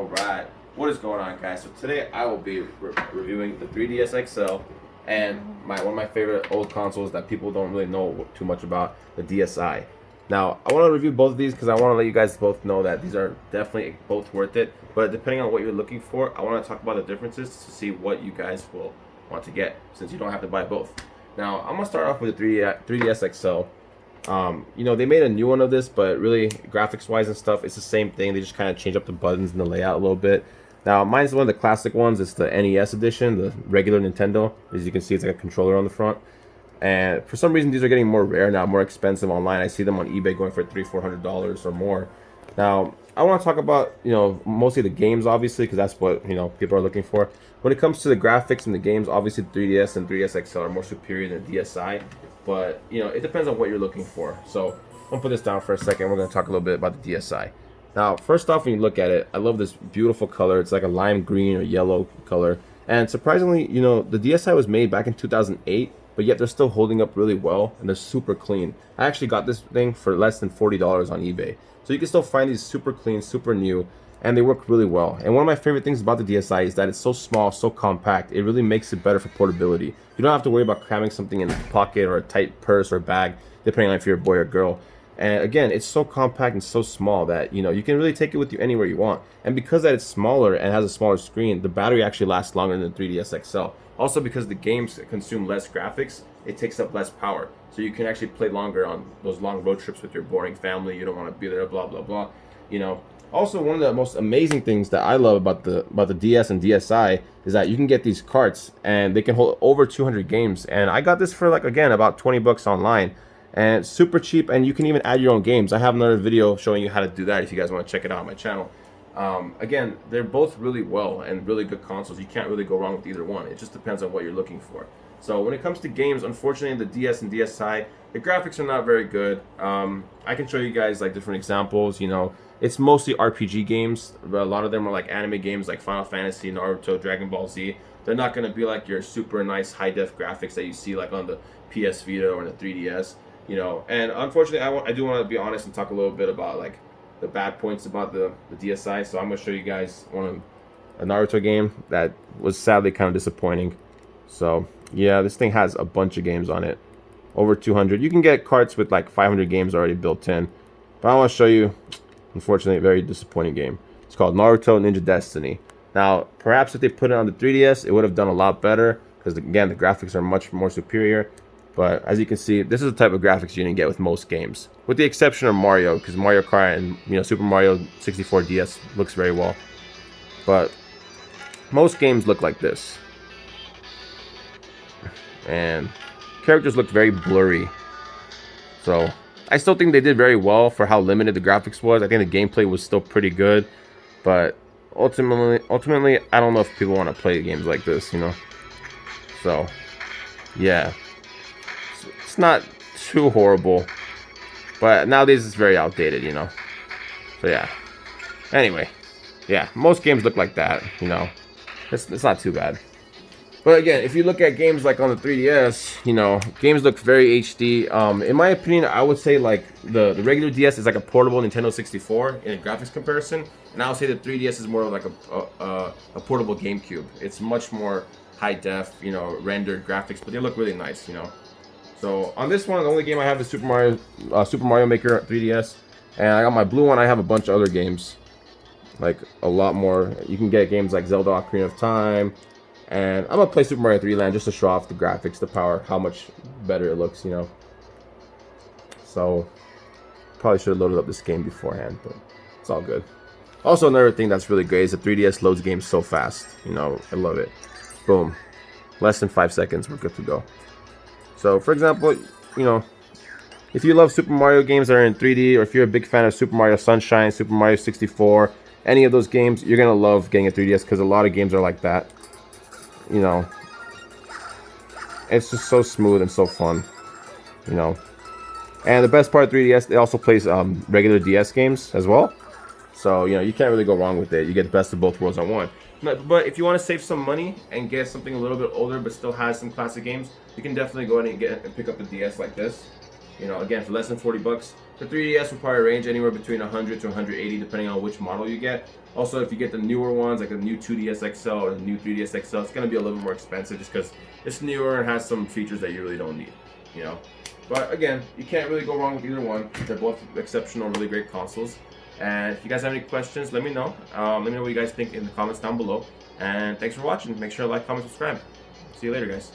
Alright, what is going on, guys? So today I will be reviewing the 3DS XL and one of my favorite old consoles that people don't really know too much about, the DSi. Now, I want to review both of these because I want to let you guys both know that these are definitely both worth it. But depending on what you're looking for, I want to talk about the differences to see what you guys will want to get, since you don't have to buy both. Now, I'm going to start off with the 3DS XL. They made a new one of this, but really graphics wise and stuff, it's the same thing. They just kind of change up the buttons and the layout a little bit. Now, mine's one of the classic ones. It's the NES edition, the regular Nintendo. As you can see, it's like a controller on the front. And for some reason, these are getting more rare now, more expensive online. I see them on eBay going for $300-$400 or more. Now, I want to talk about, mostly the games, obviously, because that's what, people are looking for. When it comes to the graphics and the games, obviously 3DS and 3DS XL are more superior than DSi. But, it depends on what you're looking for. So, I'm going to put this down for a second. We're going to talk a little bit about the DSi. Now, first off, when you look at it, I love this beautiful color. It's like a lime green or yellow color. And surprisingly, the DSi was made back in 2008. But yet they're still holding up really well, and they're super clean. I actually got this thing for less than $40 on eBay. So you can still find these super clean, super new, and they work really well. And one of my favorite things about the DSi is that it's so small, so compact. It really makes it better for portability. You don't have to worry about cramming something in a pocket or a tight purse or bag, depending on if you're a boy or girl. And again, it's so compact and so small that, you can really take it with you anywhere you want. And because that it's smaller and has a smaller screen, the battery actually lasts longer than the 3DS XL. Also, because the games consume less graphics, it takes up less power. So you can actually play longer on those long road trips with your boring family. You don't want to be there, blah, blah, blah. Also, one of the most amazing things that I love about the DS and DSi is that you can get these carts and they can hold over 200 games. And I got this for, again, about 20 bucks online. And it's super cheap, and you can even add your own games. I have another video showing you how to do that if you guys want to check it out on my channel. Again, they're both really well and really good consoles. You can't really go wrong with either one. It just depends on what you're looking for. So when it comes to games, unfortunately, the DS and DSi, the graphics are not very good. I can show you guys different examples. It's mostly RPG games. But a lot of them are like anime games like Final Fantasy, Naruto, Dragon Ball Z. They're not going to be like your super nice high-def graphics that you see on the PS Vita or the 3DS. And unfortunately, I do want to be honest and talk a little bit about the bad points about the DSi. So I'm going to show you guys a Naruto game that was sadly kind of disappointing. So yeah, this thing has a bunch of games on it, over 200. You can get carts with 500 games already built in, but I want to show you, unfortunately, a very disappointing game. It's called Naruto Ninja Destiny. Now, perhaps if they put it on the 3DS, it would have done a lot better because again, the graphics are much more superior. But as you can see, this is the type of graphics you didn't get with most games, with the exception of Mario, because Mario Kart and Super Mario 64 DS looks very well. But most games look like this, and characters look very blurry. So I still think they did very well for how limited the graphics was. I think the gameplay was still pretty good, but ultimately, I don't know if people want to play games like this, So yeah. It's not too horrible, but nowadays it's very outdated, So yeah. Anyway, yeah, most games look like that, It's not too bad. But again, if you look at games like on the 3DS, games look very HD. In my opinion, I would say the regular DS is like a portable Nintendo 64 in a graphics comparison, and I would say the 3DS is more of like a portable GameCube. It's much more high def, rendered graphics, but they look really nice, So on this one, the only game I have is Super Mario Maker 3DS, and I got my blue one. I have a bunch of other games, a lot more. You can get games like Zelda Ocarina of Time, and I'm gonna play Super Mario 3 Land just to show off the graphics, the power, how much better it looks, So probably should have loaded up this game beforehand, but it's all good. Also, another thing that's really great is the 3DS loads games so fast. I love it. Boom, less than 5 seconds, we're good to go. So, for example, if you love Super Mario games that are in 3D, or if you're a big fan of Super Mario Sunshine, Super Mario 64, any of those games, you're going to love getting a 3DS because a lot of games are like that. It's just so smooth and so fun, And the best part of 3DS, it also plays regular DS games as well. So, you can't really go wrong with it. You get the best of both worlds on one. But if you want to save some money and get something a little bit older but still has some classic games, you can definitely go ahead and pick up a DS like this. You know, again, for less than 40 bucks. The 3DS will probably range anywhere between 100 to 180 depending on which model you get. Also, if you get the newer ones, like the new 2DS XL or the new 3DS XL, it's going to be a little bit more expensive just because it's newer and has some features that you really don't need, you know. But again, you can't really go wrong with either one. They're both exceptional, really great consoles. And if you guys have any questions, let me know. Let me know what you guys think in the comments down below. And thanks for watching. Make sure to like, comment, subscribe. See you later, guys.